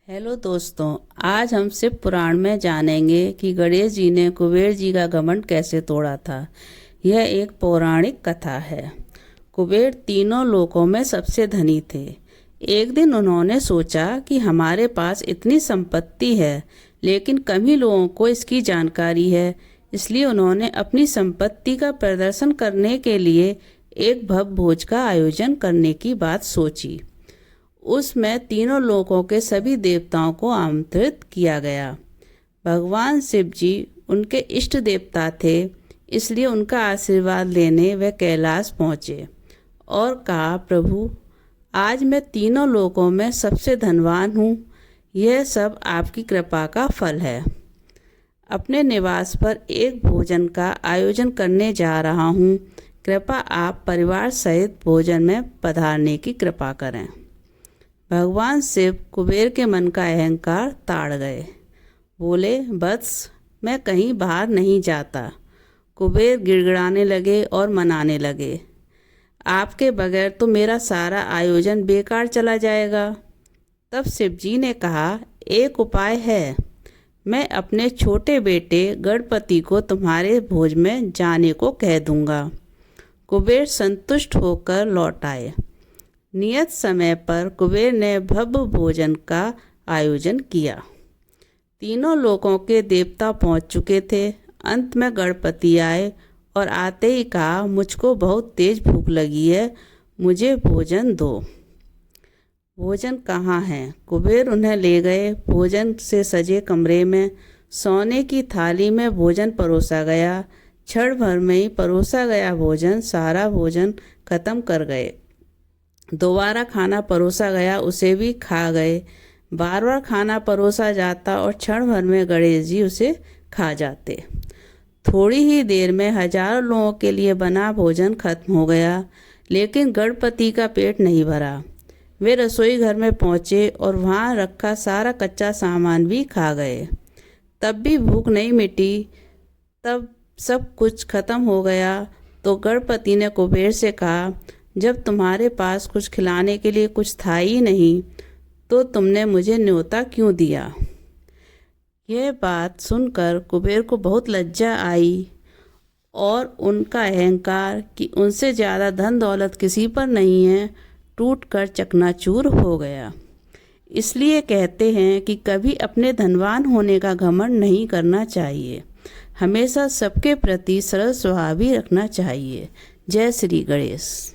Hello दोस्तों, आज हम शिव पुराण में जानेंगे कि गणेश जी ने कुबेर जी का घमंड कैसे तोड़ा था। यह एक पौराणिक कथा है। कुबेर तीनों लोकों में सबसे धनी थे। एक दिन उन्होंने सोचा कि हमारे पास इतनी संपत्ति है, लेकिन कम ही लोगों को इसकी जानकारी है। इसलिए उन्होंने अपनी संपत्ति का प्रदर्शन करने के लिए एक भव्य भोज का आयोजन करने की बात सोची। उसमें तीनों लोकों के सभी देवताओं को आमंत्रित किया गया। भगवान शिव जी उनके इष्ट देवता थे, इसलिए उनका आशीर्वाद लेने वे कैलाश पहुँचे और कहा, प्रभु, आज मैं तीनों लोकों में सबसे धनवान हूँ। यह सब आपकी कृपा का फल है। अपने निवास पर एक भोजन का आयोजन करने जा रहा हूँ। कृपा आप परिवार सहित भोजन में पधारने की कृपा करें। भगवान शिव कुबेर के मन का अहंकार ताड़ गए। बोले, बस मैं कहीं बाहर नहीं जाता। कुबेर गिड़गिड़ाने लगे और मनाने लगे, आपके बगैर तो मेरा सारा आयोजन बेकार चला जाएगा। तब शिव जी ने कहा, एक उपाय है। मैं अपने छोटे बेटे गणपति को तुम्हारे भोज में जाने को कह दूंगा। कुबेर संतुष्ट होकर लौट आए। नियत समय पर कुबेर ने भव्य भोजन का आयोजन किया। तीनों लोकों के देवता पहुंच चुके थे। अंत में गणपति आए और आते ही कहा, मुझको बहुत तेज भूख लगी है, मुझे भोजन दो। भोजन कहाँ है? कुबेर उन्हें ले गए। भोजन से सजे कमरे में सोने की थाली में भोजन परोसा गया। क्षण भर में ही परोसा गया भोजन सारा भोजन खत्म कर गए। दोबारा खाना परोसा गया, उसे भी खा गए। बार बार खाना परोसा जाता और क्षण भर में गणेश जी उसे खा जाते। थोड़ी ही देर में हजारों लोगों के लिए बना भोजन खत्म हो गया, लेकिन गणपति का पेट नहीं भरा। वे रसोई घर में पहुंचे और वहां रखा सारा कच्चा सामान भी खा गए। तब भी भूख नहीं मिटी। तब सब कुछ खत्म हो गया तो गणपति ने कुबेर से कहा, जब तुम्हारे पास कुछ खिलाने के लिए कुछ था ही नहीं, तो तुमने मुझे न्योता क्यों दिया? यह बात सुनकर कुबेर को बहुत लज्जा आई और उनका अहंकार कि उनसे ज़्यादा धन दौलत किसी पर नहीं है, टूटकर चकनाचूर हो गया। इसलिए कहते हैं कि कभी अपने धनवान होने का घमंड नहीं करना चाहिए। हमेशा सबके प्रति सरल स्वभाव ही रखना चाहिए। जय श्री गणेश।